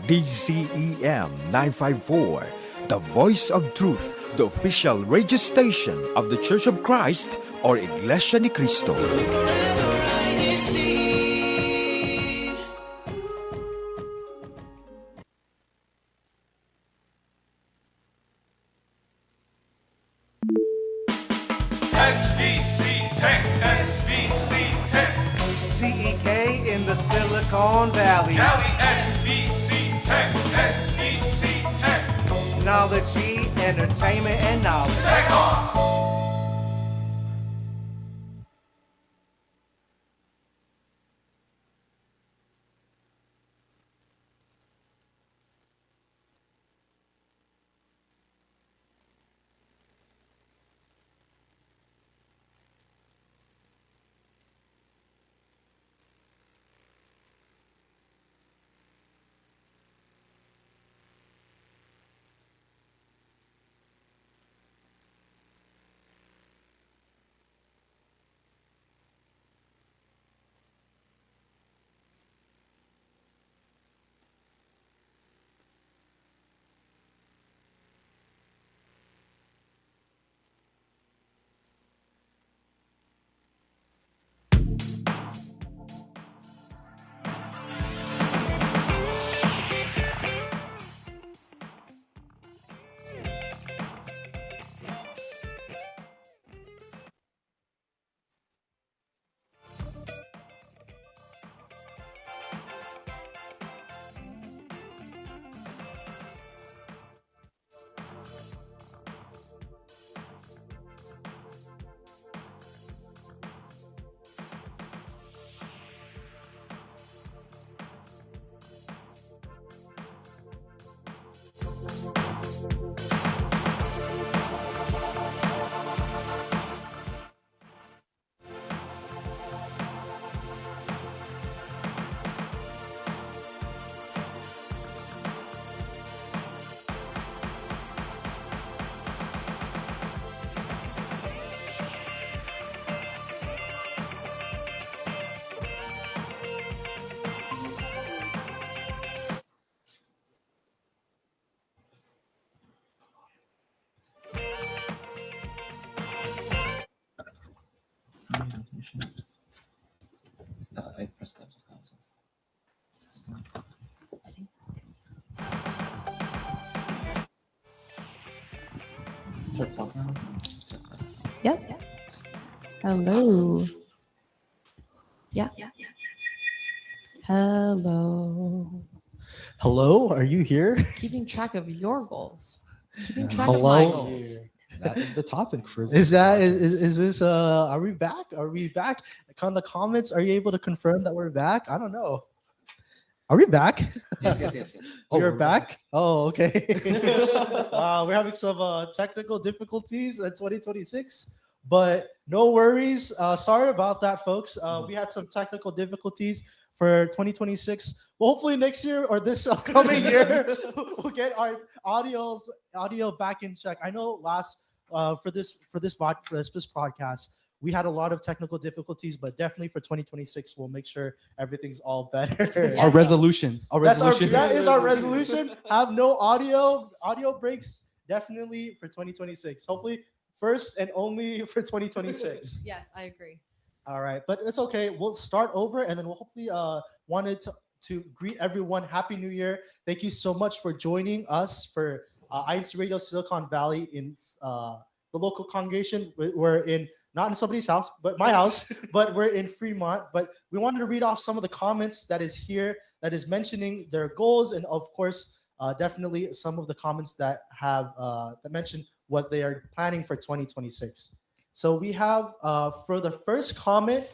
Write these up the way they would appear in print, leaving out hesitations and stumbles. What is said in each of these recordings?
DCEM 954, the voice of truth, the official radio station of the Church of Christ or Iglesia ni Cristo. SVC Tech, SVC Tech. CEK in the Silicon Valley. Cali, SVC Tech, SVC Tech. Technology, entertainment, and knowledge. Tech on. I pressed that just now. So. Start talking now? Yep. Hello. Yeah. Hello. Hello, are you here? Keeping track of your goals. Keeping track Hello. of my goals. That is the topic for Is this are we back? Are we back? On the comments, are you able to confirm that we're back? I don't know. Are we back? Yes. We're back. Oh, okay. We're having some technical difficulties in 2026, but no worries. Sorry about that, folks. We had some technical difficulties for 2026. Well, hopefully next year or this upcoming year, we'll get our audio back in check. I know last for this podcast, we had a lot of technical difficulties, but definitely for 2026, we'll make sure everything's all better. Our resolution. That is our resolution. Have no audio breaks definitely for 2026. Hopefully first and only for 2026. Yes, I agree. All right, but it's okay. We'll start over and then we'll hopefully wanted to greet everyone. Happy New Year. Thank you so much for joining us for INCRadio Silicon Valley in the local congregation. We're in not in somebody's house, but my house, but we're in Fremont. But we wanted to read off some of the comments that is here that is mentioning their goals, and of course, definitely some of the comments that have that mention what they are planning for 2026. So we have for the first comment,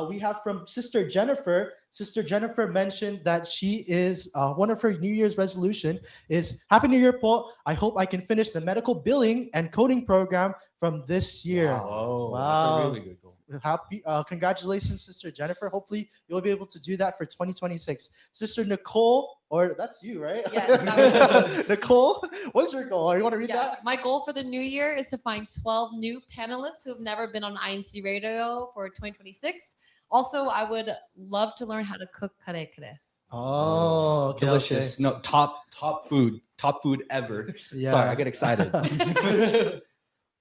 we have from Sister Jennifer. Sister Jennifer mentioned that she is one of her New Year's resolution is Happy New Year po. I hope I can finish the medical billing and coding program from this year. Wow. Wow. That's a really good goal. Happy congratulations, Sister Jennifer. Hopefully you'll be able to do that for 2026. Sister Nicole, or that's you, right? Yes, that was Nicole, what's your goal? You want to read Yes. that? My goal for the new year is to find 12 new panelists who have never been on INCRadio for 2026. Also, I would love to learn how to cook kare kare. Oh, okay, delicious. No, top food ever. Yeah. Sorry, I get excited.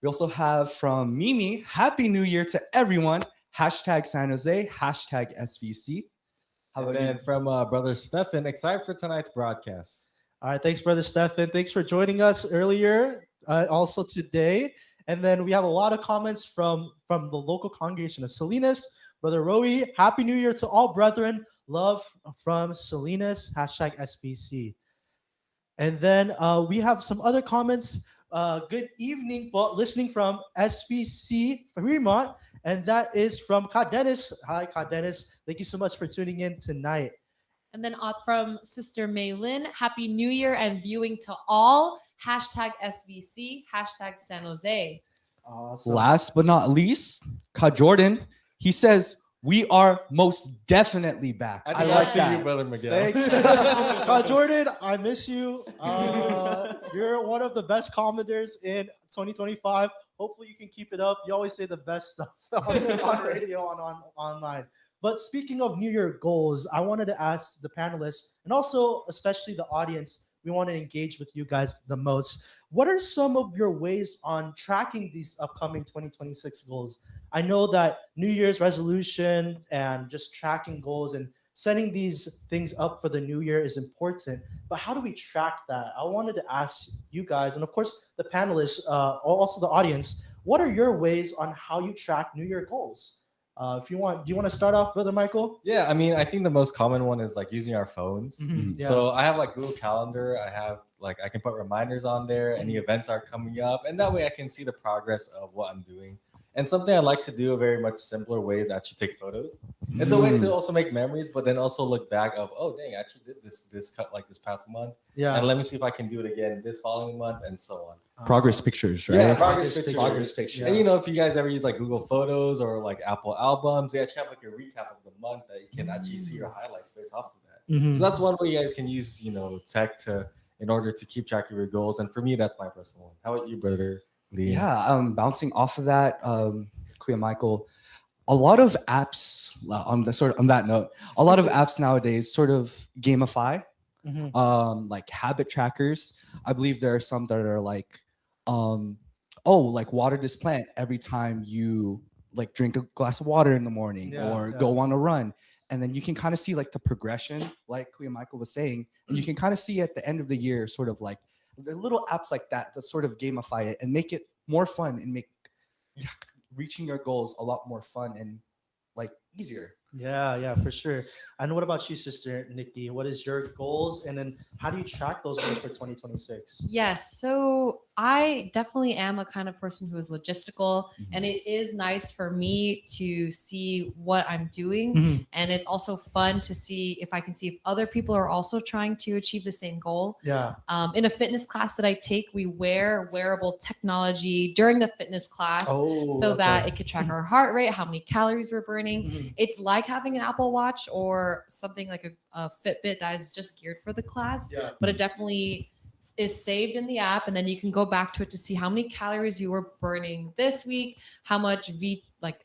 We also have from Mimi, Happy New Year to everyone. Hashtag San Jose, hashtag SVC. How And about you? then from brother Stefan, excited for tonight's broadcast. All right, thanks, Brother Stefan. Thanks for joining us earlier, also today. And then we have a lot of comments from the local congregation of Salinas. Brother Roe, Happy New Year to all brethren. Love from Salinas, hashtag SBC. And then we have some other comments. Good evening, listening from SVC Fremont. And that is from Ka Dennis. Hi, Ka Dennis. Thank you so much for tuning in tonight. And then from Sister Maylin, Happy New Year and viewing to all. Hashtag SVC, hashtag San Jose. Awesome. Last but not least, Ka Jordan. He says, we are most definitely back. I I think like that's for you, that. brother Miguel. Thanks. Ka Jordan, I miss you. You're one of the best commenters in 2025. Hopefully you can keep it up. You always say the best stuff on radio and online. But speaking of New Year goals, I wanted to ask the panelists and also especially the audience, we want to engage with you guys the most. What are some of your ways on tracking these upcoming 2026 goals? I know that New Year's resolution and just tracking goals and setting these things up for the new year is important, but how do we track that? I wanted to ask you guys, and of course the panelists, also the audience, what are your ways on how you track New Year goals? If you want, do you want to start off, Brother Michael? Yeah, I mean, I think the most common one is like using our phones. Yeah. So I have like Google Calendar. I have like I can put reminders on there. Any events are coming up, and that way I can see the progress of what I'm doing. And something I like to do a very much simpler way is actually take photos. It's a way to also make memories, but then also look back of, oh dang, I actually did this cut like this past month. Yeah. And let me see if I can do it again this following month and so on. Progress pictures, right? Yeah, progress pictures. Progress pictures. And you know, if you guys ever use like Google Photos or like Apple Albums, they actually have like a recap of the month that you can actually see your highlights based off of that. Mhm. So that's one way you guys can use, tech in order to keep track of your goals. And for me, that's my personal one. How about you, brother Lee? Yeah, bouncing off of that, Clea Michael, a lot of apps on that note, a lot of apps nowadays sort of gamify, Mhm. like habit trackers. I believe there are some that are like, like water this plant every time you like drink a glass of water in the morning or go on a run. And then you can kind of see like the progression, like Clea Michael was saying, and you can kind of see at the end of the year, sort of like the little apps like that sort of gamify it and make it more fun and make reaching your goals a lot more fun and like easier. Yeah, for sure. And what about you, Sister Nikki? What is your goals? And then how do you track those goals for 2026? Yes. So I definitely am a kind of person who is logistical, and it is nice for me to see what I'm doing. Mhm. And it's also fun to see if I can see if other people are also trying to achieve the same goal. Yeah. In a fitness class that I take, we wear wearable technology during the fitness class so that it could track our heart rate, how many calories we're burning. Mhm. It's like having an Apple Watch or something like a Fitbit that is just geared for the class, Yeah. but it definitely is saved in the app, and then you can go back to it to see how many calories you were burning this week, how much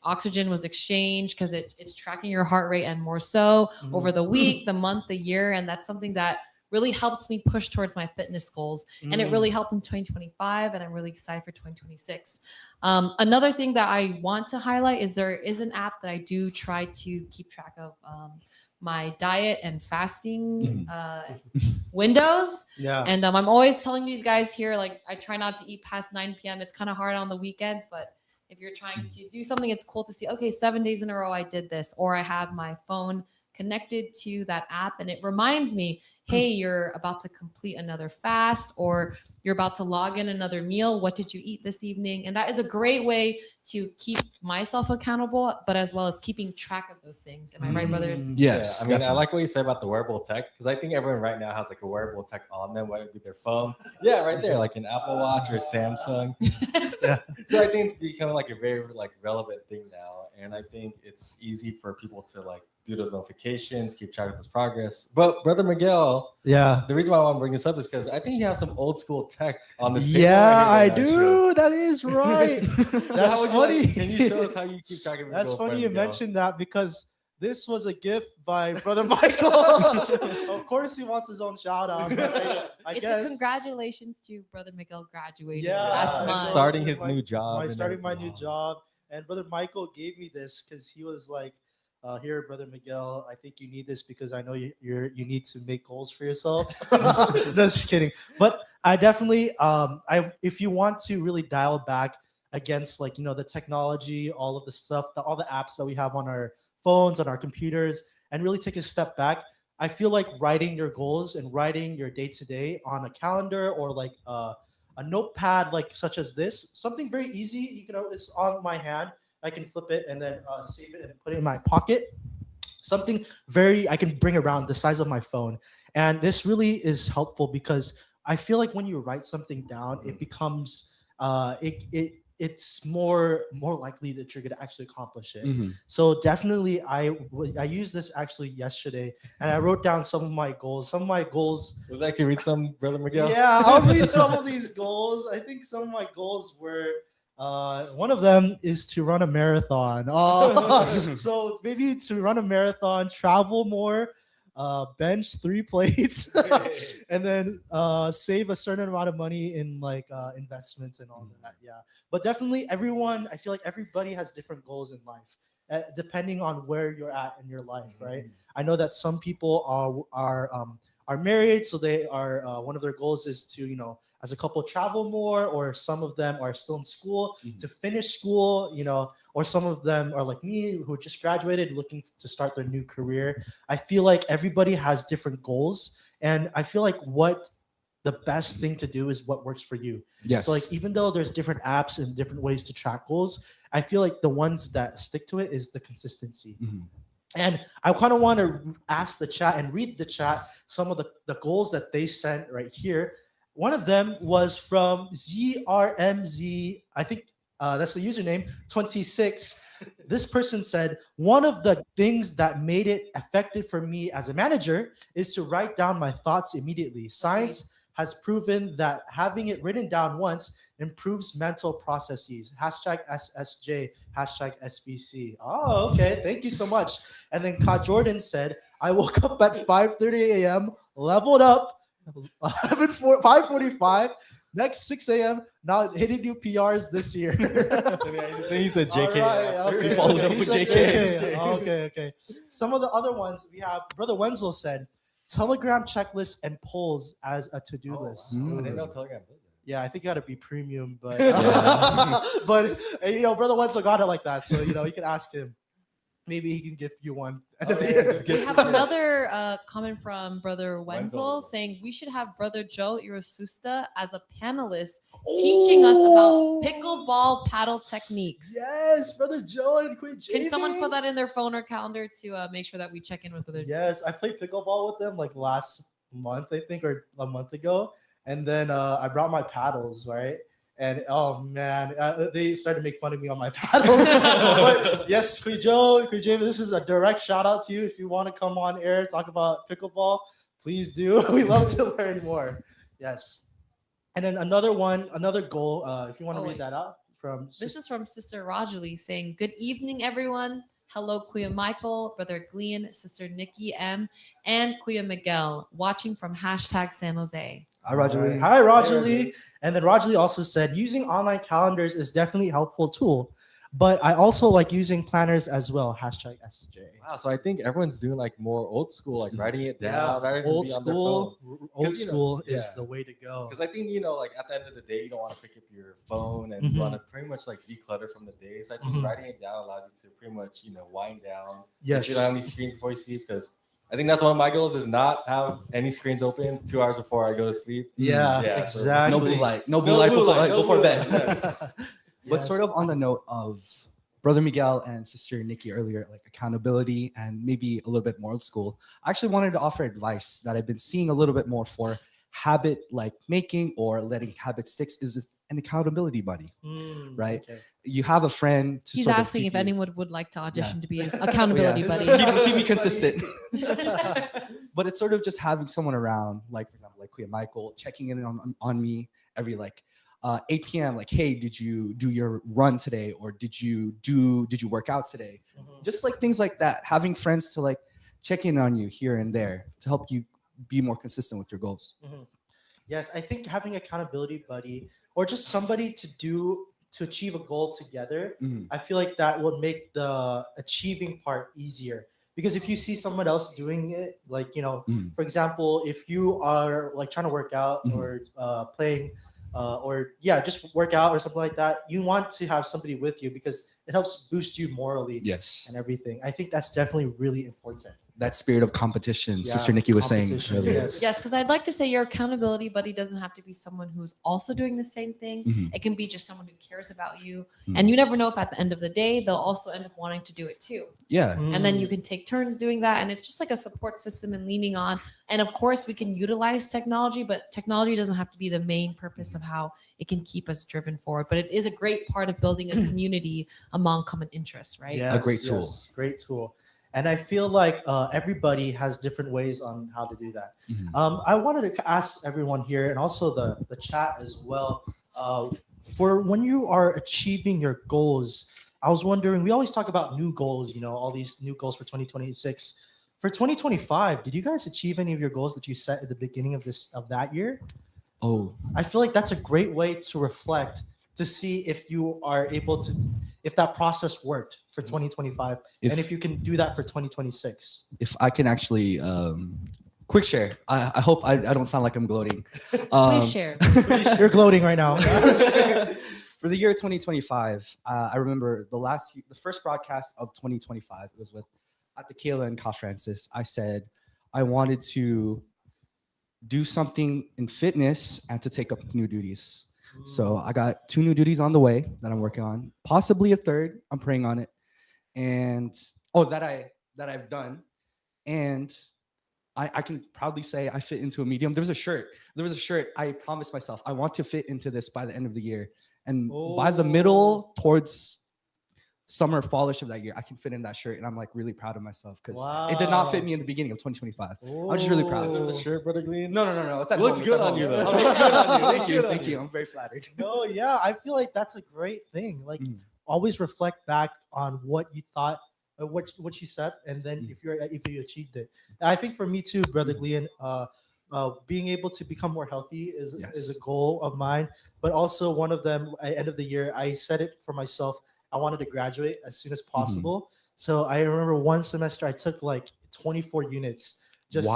oxygen was exchanged, because it's tracking your heart rate and more so over the week, the month, the year, and that's something that really helps me push towards my fitness goals. And it really helped in 2025, and I'm really excited for 2026. Another thing that I want to highlight is there is an app that I do try to keep track of my diet and fasting windows. Yeah. And I'm always telling these guys here, like, I try not to eat past 9 p.m. It's kind of hard on the weekends, but if you're trying to do something, it's cool to see, okay, 7 days in a row I did this, or I have my phone connected to that app and it reminds me, hey, you're about to complete another fast, or you're about to log in another meal. What did you eat this evening? And that is a great way to keep myself accountable, but as well as keeping track of those things. Am I right, brothers? Yes. Yeah, I mean, I like what you said about the wearable tech, because I think everyone right now has like a wearable tech on them, whether it be their phone. Yeah, right there, like an Apple Watch or a Samsung. So I think it's becoming like a very like relevant thing now, and I think it's easy for people to like do those notifications, keep track of this progress. But Brother Miguel, Yeah. the reason why I want to bring this up is because I think you have some old school tech on this. Yeah, I do. That is right. That's funny. Can you show us how you keep track of your That's goals, funny Brother you Miguel? mentioned that, because This was a gift by Brother Michael. Of course, he wants his own shout out. I It's guess. a congratulations to Brother Miguel graduating Yeah, last so- month. Starting his my- new job. and starting my everything. new job. And Brother Michael gave me this because he was like, "Here, Brother Miguel, I think you need this because I know you need to make goals for yourself." Just kidding. But I definitely, if you want to really dial back against like the technology, all of the stuff, all the apps that we have on our phones, on our computers, and really take a step back. I feel like writing your goals and writing your day to day on a calendar or like a notepad like such as this, something very easy. It's on my hand. I can flip it and then save it and put it in my pocket. Something very I can bring around the size of my phone. And this really is helpful because I feel like when you write something down, it becomes it's more likely that you're gonna actually accomplish it. Mhm. So definitely, I used this actually yesterday, and I wrote down some of my goals. Some of my goals. Would you like to read some, Brother Miguel? Yeah, I'll read some of these goals. I think some of my goals were. One of them is to run a marathon. So maybe to run a marathon, travel more, bench 3 plates, and then save a certain amount of money in like investments and all that. Yeah, but definitely I feel like everybody has different goals in life, depending on where you're at in your life, right? I know that some people are married, so they are one of their goals is to as a couple travel more, or some of them are still in school to finish school, or some of them are like me who just graduated looking to start their new career. I feel like everybody has different goals, and I feel like what the best thing to do is what works for you. Yes. So like even though there's different apps and different ways to track goals, I feel like the ones that stick to it is the consistency. And I kind of want to ask the chat and read the chat some of the goals that they sent right here. One of them was from ZRMZ, I think that's the username, 26. This person said, one of the things that made it effective for me as a manager is to write down my thoughts immediately. Science has proven that having it written down once improves mental processes. Hashtag SSJ, hashtag SVC. Oh, okay. Thank you so much. And then Ka Jordan said, I woke up at 5:30 a.m., leveled up, 5:45, next 6 a.m., now hitting new PRs this year. Then he said JK. All right, okay, We followed up he with said JK. Okay. Some of the other ones we have, Brother Wenzel said, Telegram checklist and polls as a to-do list. I didn't know Telegram does it. Yeah, I think you got to be premium, but Yeah. but Brother Wenzel got it like that, so you can ask him. Maybe he can gift you one. We have another comment from Brother Wenzel Wenzel. saying we should have Brother Joe Irosusta as a panelist teaching us about pickleball paddle techniques. Yes, Brother Joe and Queen Jamie. Can someone put that in their phone or calendar to make sure that we check in with Brother Joe? Yes, I played pickleball with them like last month, I think, or a month ago. And then I brought my paddles, right? And oh man, they started to make fun of me on my paddles. But yes, Queen Joe, Queen Jamie, this is a direct shout out to you. If you want to come on air, talk about pickleball, please do. We love to learn more. Yes. And then another goal, if you want to read that out from This is from Sister Rajali saying, good evening, everyone. Hello, Kuya Michael, Brother Glean, Sister Nikki M, and Kuya Miguel, watching from hashtag San Jose. Hi, Roger Lee. Hi, Roger Lee. And then Roger Lee also said, using online calendars is definitely a helpful tool, but I also like using planners as well. Hashtag SJ. Wow, so I think everyone's doing like more old school, like writing it down, rather than Old be on their phone. school, 'Cause, is yeah. the way to go. Because I think like at the end of the day, you don't want to pick up your phone and you want to pretty much like declutter from the day. So I think writing it down allows you to pretty much wind down. Yes. You don't have any screens before you sleep, because I think that's one of my goals is not have any screens open 2 hours before I go to sleep. Yeah, Yeah, so- exactly. No blue light. No blue No light blue before, light, no before blue bed. light, yes. But Yes. sort of on the note of Brother Miguel and Sister Nikki earlier, like accountability and maybe a little bit more old school, I actually wanted to offer advice that I've been seeing a little bit more for habit like making or letting habit sticks is an accountability buddy, right? Okay. You have a friend to He's sort of asking keep if you- anyone would like to audition Yeah. to be his accountability buddy. keep me consistent. But it's sort of just having someone around, like for example, like Kuya Michael, checking in on me every like 8 p.m. like, hey, did you do your run today, or did you work out today? Just like things like that. Having friends to like check in on you here and there to help you be more consistent with your goals. Yes, I think having accountability buddy or just somebody to achieve a goal together, I feel like that would make the achieving part easier. Because if you see someone else doing it, like, for example, if you are like trying to work out or playing or just work out or something like that, you want to have somebody with you because it helps boost you morally Yes. and everything. I think that's definitely really important. That spirit of competition, Sister Nikki was saying Competition, earlier. yes. Because I'd like to say your accountability buddy doesn't have to be someone who's also doing the same thing. It can be just someone who cares about you. And you never know if at the end of the day, they'll also end up wanting to do it too. Yeah. And then you can take turns doing that. And it's just like a support system and leaning on. And of course, we can utilize technology, but technology doesn't have to be the main purpose of how it can keep us driven forward. But it is a great part of building a community among common interests, right? Yes, A great tool. yes, great tool. And I feel like everybody has different ways on how to do that. I wanted to ask everyone here and also the chat as well. For when you are achieving your goals, I was wondering, we always talk about new goals, all these new goals for 2026. For 2025, did you guys achieve any of your goals that you set at the beginning of that year? Oh, I feel like that's a great way to reflect, to see if you are able to, if that process worked for 2025, and if you can do that for 2026. if I can actually quick share. I hope I don't sound like I'm gloating. Please share. You're gloating right now. For the year 2025, I remember the first broadcast of 2025 was with Atakela and Ka Francis. I said I wanted to do something in fitness and to take up new duties. So I got 2 new duties on the way that I'm working on, possibly a third. I'm praying on it, and that I've done, and I can proudly say I fit into a medium. There was a shirt I promised myself I want to fit into this by the end of the year, and by the middle towards summer fallish of that year, I can fit in that shirt, and I'm like really proud of myself because it did not fit me in the beginning of 2025. I'm just really proud. Is this a shirt, Brother Glean? No. It's at Looks home. good It's at on you, home. though. Oh, looks good on you. Thank you. I'm very flattered. No, yeah, I feel like that's a great thing. Like, always reflect back on what you thought, what you said, and then if you achieved it. I think for me too, Brother Glean, being able to become more healthy is a goal of mine. But also one of them, at the end of the year, I set it for myself. I wanted to graduate as soon as possible. So I remember one semester I took like 24 units just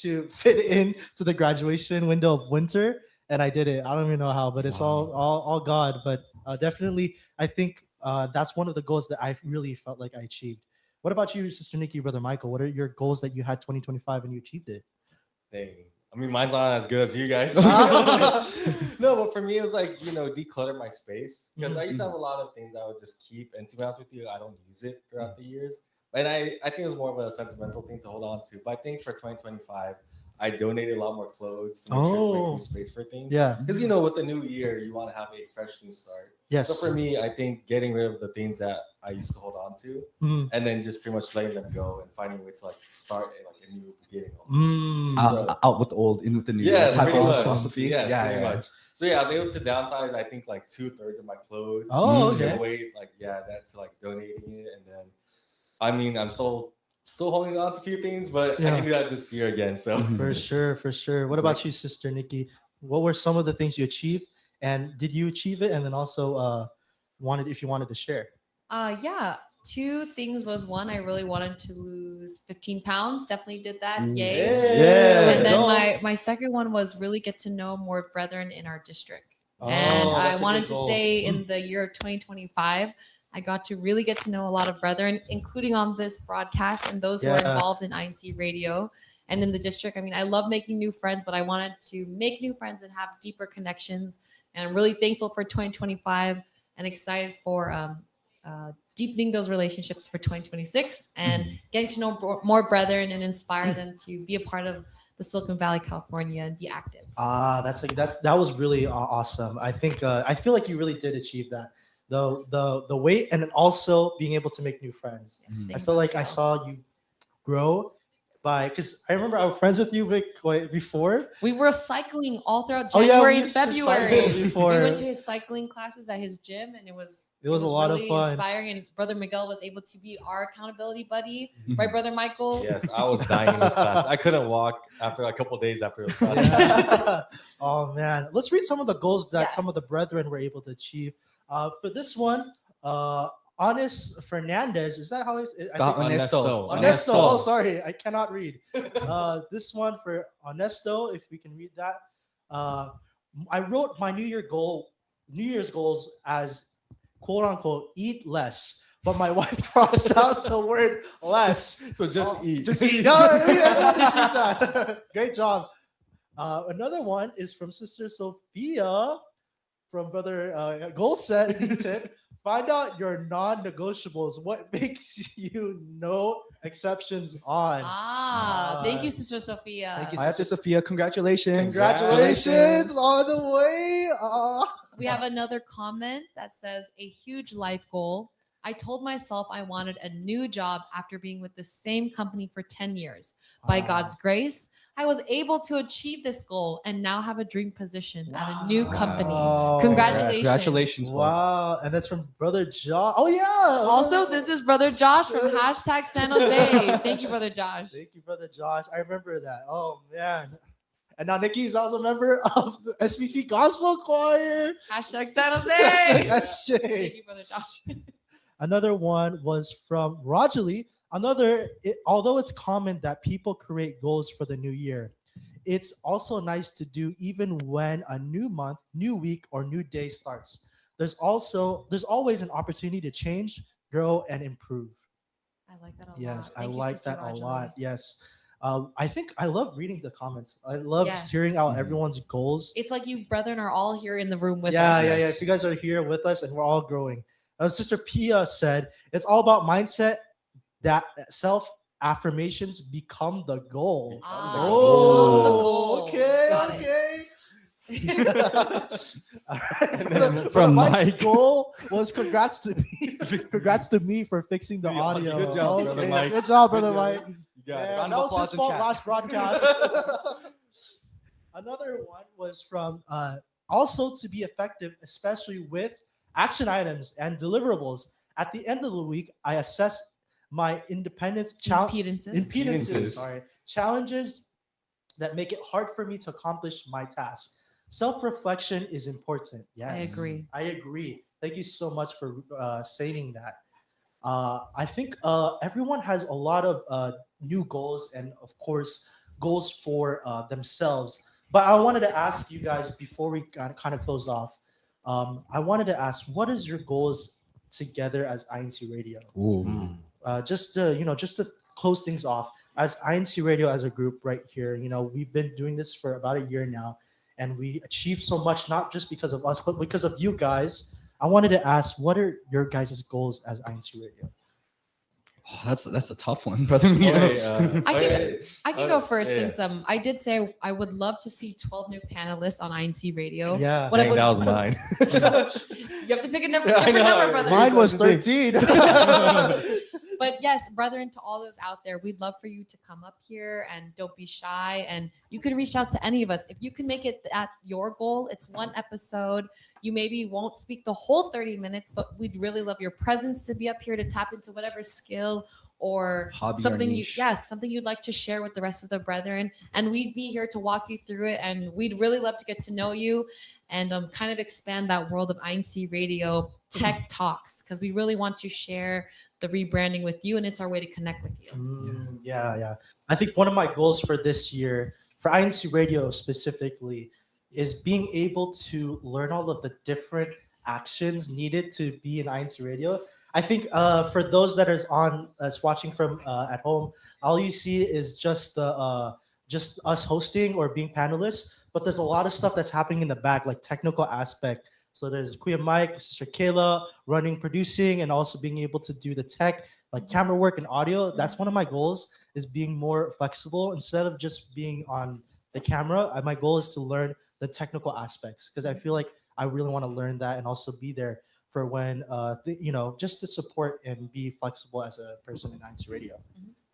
to fit in to the graduation window of winter, and I did it. I don't even know how, but it's all God. But definitely, I think that's one of the goals that I really felt like I achieved. What about you, Sister Nikki, Brother Michael? What are your goals that you had 2025 and you achieved it? Dang. I mean, mine's not as good as you guys. No, but for me, it was like, declutter my space. Because I used to have a lot of things I would just keep. And to be honest with you, I don't use it throughout the years. And I think it was more of a sentimental thing to hold on to. But I think for 2025, I donated a lot more clothes to make sure to make new space for things. Yeah. Because, with the new year, you want to have a fresh new start. Yes. So for me, I think getting rid of the things that I used to hold on to and then just pretty much letting them go and finding a way to start a new beginning. Out with the old, in with the new. Yeah, type pretty of much. philosophy. Yes, pretty much. So I was able to downsize, I think, like 2/3 of my clothes. Oh, okay. Give away, that to donating it. And then, I mean, I'm still holding on to a few things, but I can do that this year again. So For sure. What about you, Sister Nikki? What were some of the things you achieved, and did you achieve it? And then also, if you wanted to share. 2 things was, one, I really wanted to lose 15 pounds. Definitely did that. Yay. Yes. And then my second one was really get to know more brethren in our district. And I wanted to say in the year of 2025, I got to really get to know a lot of brethren, including on this broadcast and those who are involved in INCRadio and in the district. I mean, I love making new friends, but I wanted to make new friends and have deeper connections. And I'm really thankful for 2025 and excited for deepening those relationships for 2026 and getting to know more brethren and inspire them to be a part of the Silicon Valley, California, and be active. That was really awesome. I think I feel like you really did achieve that. The weight, and then also being able to make new friends. Yes, I feel like I saw you grow because I remember I was friends with you before. We were cycling all throughout Oh, yeah, January we and used to February. cycle before. We went to his cycling classes at his gym, and it was A lot really of fun. inspiring. And Brother Miguel was able to be our accountability buddy, Mhm. right, Brother Michael? Yes, I was dying in this class. I couldn't walk after a couple days after it was class. Yeah. Oh man, let's read some of the goals that some of the Yes. brethren were able to achieve. For this one, Honest Fernandez, is that how it's? I Got think- Honesto. Honesto. Oh, sorry, I cannot read. This one for Honesto, if we can read that. I wrote my New Year's goals as quote unquote eat less, but my wife crossed out the word less. So just eat. Just eat. Yeah. Great job. Another one is from Sister Sophia from Brother Goal Set tip. Find out your non-negotiables. What makes you no exceptions on? Thank you, Sister Sophia. Thank you, Hi, Sister Sophia. Congratulations. Congratulations on the way. We have another comment that says a huge life goal. I told myself I wanted a new job after being with the same company for 10 years. By God's grace, I was able to achieve this goal and now have a dream position at a new company. Wow. Congratulations. Congratulations. bro. Wow. And that's from Brother Josh. Oh, yeah. Also, this is Brother Josh from hashtag San Jose. Thank you, Brother Josh. Thank you, Brother Josh. I remember that. Oh, man. And now Nikki is also a member of the SBC Gospel Choir. Hashtag San Jose. SJ. Thank you, Brother Josh. Another one was from Roger Lee. Although it's common that people create goals for the new year, it's also nice to do even when a new month, new week, or new day starts. There's always an opportunity to change, grow, and improve. I like that a lot. Yes, I Thank you, like Sister that a Rajali. lot. Yes. I think I love reading the comments. I love Yes. hearing out everyone's goals. It's like you brethren are all here in the room with Yeah, us. yeah. If you guys are here with us and we're all growing. Sister Pia said, it's all about mindset that self-affirmations become the goal. Become the goal. Okay, Got okay. All And then right. from Mike's Mike. goal was congrats to me. Congrats to me for fixing the Yeah, audio. good job, Brother Mike. Good job, Brother Good Mike. job. You got it. Yeah, Round that of was applause his in fault chat. last broadcast. Another one was from also to be effective, especially with action items and deliverables. At the end of the week, I assess my Impedances. challenges that make it hard for me to accomplish my task. Self-reflection is important. Yes, I agree. Thank you so much for saying that. I think everyone has a lot of new goals and, of course, goals for themselves. But I wanted to ask you guys before we kind of close off. I wanted to ask, what is your goals together as INCRadio? Just to close things off, as INCRadio as a group right here, we've been doing this for about a year now, and we achieved so much not just because of us, but because of you guys. I wanted to ask, what are your guys' goals as INCRadio? Oh, that's a tough one, brother. Miguel. I can go first yeah. since I did say I would love to see 12 new panelists on INCRadio. Yeah, What I Dang, would- that was mine. You have to pick a different I know. number, brother. mine was 13. But yes, brethren, to all those out there, we'd love for you to come up here and don't be shy. And you can reach out to any of us. If you can make it at your goal, it's one episode. You maybe won't speak the whole 30 minutes, but we'd really love your presence to be up here to tap into whatever skill or Hobby or something niche. something you'd like to share with the rest of the brethren. And we'd be here to walk you through it. And we'd really love to get to know you and kind of expand that world of INCRadio tech talks, because we really want to share the rebranding with you, and it's our way to connect with you. Yeah. I think one of my goals for this year, for INCRadio specifically, is being able to learn all of the different actions needed to be in INCRadio. I think for those that's watching from at home, all you see is just us hosting or being panelists, but there's a lot of stuff that's happening in the back, like technical aspect. So there's Kuya Mike, Sister Kayla running, producing, and also being able to do the tech, like camera work and audio. That's one of my goals, is being more flexible instead of just being on the camera. My goal is to learn the technical aspects, because I feel like I really want to learn that and also be there for when, just to support and be flexible as a person in INCRadio.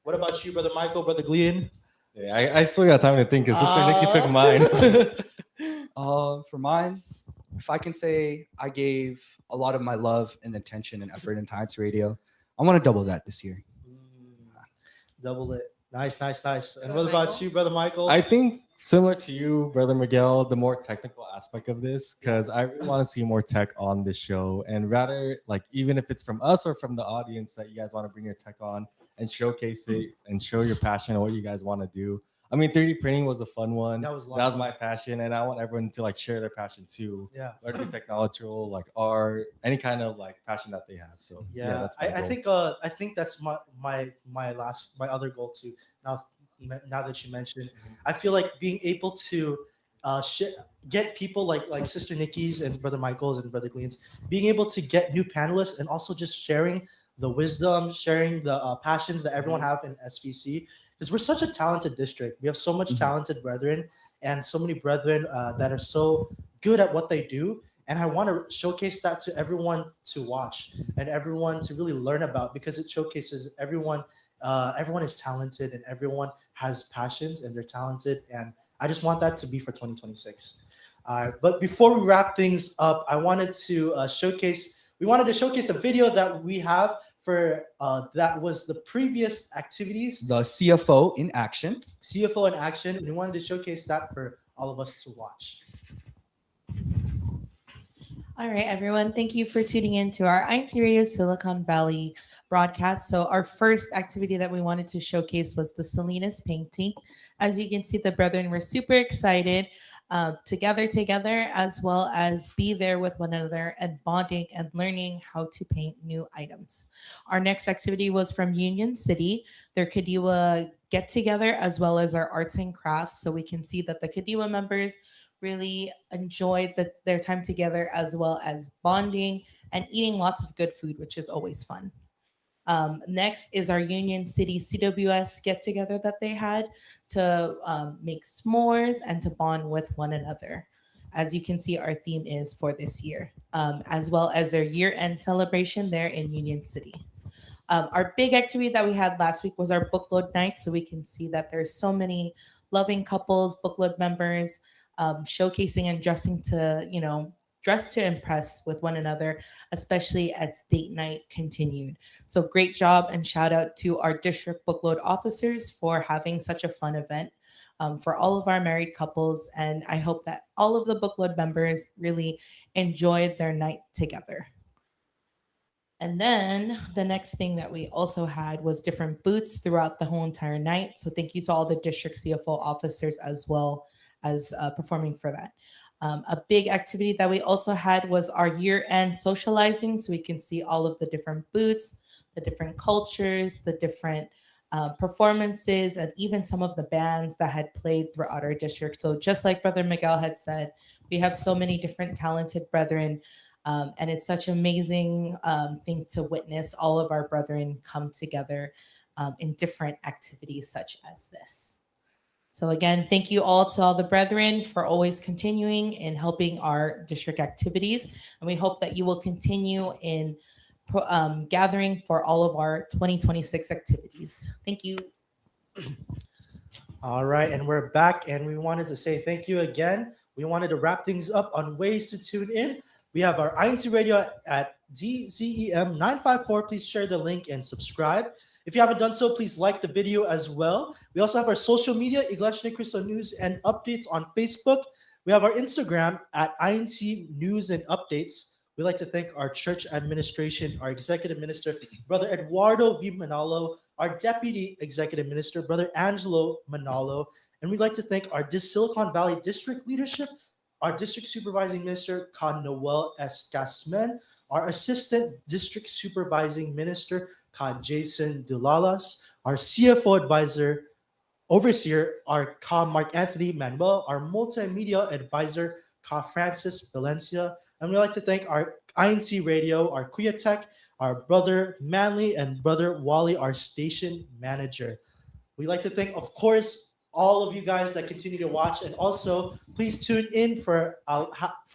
What about you, Brother Michael, Brother Glean? Yeah, I still got time to think because Sister Nikki took mine. For mine, if I can say I gave a lot of my love and attention and effort into INCRadio Radio, I want to double that this year. Double it. Nice. And Brother what about Michael? you, Brother Michael? I think similar to you, Brother Miguel, the more technical aspect of this, because I really want to see more tech on this show. And rather, like, even if it's from us or from the audience that you guys want to bring your tech on and showcase it and show your passion and what you guys want to do. I mean, 3D printing was a fun one. That was my passion. And I want everyone to like share their passion too. Yeah. Whether it be technological, like art, any kind of like passion that they have. So that's my goal. I think that's my other goal too. Now that you mentioned, I feel like being able to get people like Sister Nikki's and Brother Michael's and Brother Glean's, being able to get new panelists and also just sharing the wisdom, sharing the passions that everyone have in SVC, because we're such a talented district. We have so much talented brethren and so many brethren that are so good at what they do. And I want to showcase that to everyone to watch and everyone to really learn about, because it showcases everyone. Everyone is talented and everyone has passions and they're talented. And I just want that to be for 2026. But before we wrap things up, I wanted to showcase a video that we have for that was the previous activities. The CFO in action. CFO in action. We wanted to showcase that for all of us to watch. All right, everyone. Thank you for tuning in to our INCRadio Silicon Valley broadcast. So our first activity that we wanted to showcase was the Salinas painting. As you can see, the brethren were super excited to gather together as well as be there with one another and bonding and learning how to paint new items. Our next activity was from Union City, their Kadiwa get together as well as our arts and crafts. So we can see that the Kadiwa members really enjoyed their time together as well as bonding and eating lots of good food, which is always fun. Next is our Union City CWS get together that they had to make s'mores and to bond with one another. As you can see, our theme is for this year, as well as their year-end celebration there in Union City. Our big activity that we had last week was our bookload night. So we can see that there's so many loving couples, bookload members, showcasing and dressing to, dress to impress with one another, especially as date night continued. So great job and shout out to our district bookload officers for having such a fun event for all of our married couples. And I hope that all of the bookload members really enjoyed their night together. And then the next thing that we also had was different booths throughout the whole entire night. So thank you to all the district CFO officers as well as performing for that. A big activity that we also had was our year-end socializing. So we can see all of the different booths, the different cultures, the different performances, and even some of the bands that had played throughout our district. So just like Brother Miguel had said, we have so many different talented brethren. And it's such an amazing thing to witness all of our brethren come together in different activities such as this. So again, thank you all to all the brethren for always continuing and helping our district activities. And we hope that you will continue in gathering for all of our 2026 activities. Thank you. All right, and we're back, and we wanted to say thank you again. We wanted to wrap things up on ways to tune in. We have our INCRadio at DZEM 954. Please share the link and subscribe. If you haven't done so, please like the video as well. We also have our social media, Iglesia Ni Cristo News and Updates on Facebook. We have our Instagram at INC News and Updates. We'd like to thank our church administration, our executive minister, Brother Eduardo V. Manalo, our deputy executive minister, Brother Angelo Manalo, and we'd like to thank our Silicon Valley district leadership, our district supervising minister, Ka Noel S. Gasmen, our assistant district supervising minister, Ka Jason Dulalas, our CFO advisor, overseer, our Ka Mark Anthony Manuel, our multimedia advisor, Ka Francis Valencia, and we'd like to thank our INCRadio, our Kuya Tech, our brother Manly, and brother Wally, our station manager. We'd like to thank, of course, all of you guys that continue to watch, and also please tune in for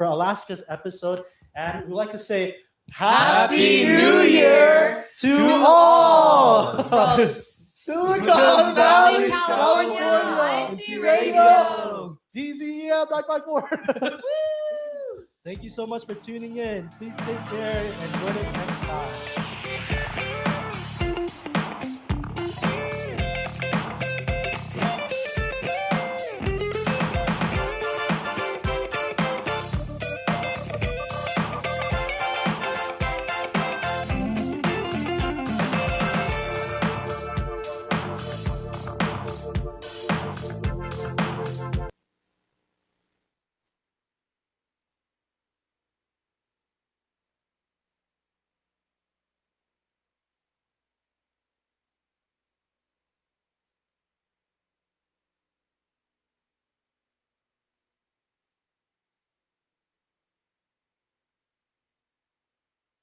Alaska's episode. And we'd like to say Happy New Year to all! Silicon Valley, California, California. INCRadio. DZEM 954. Thank you so much for tuning in. Please take care and join us next time.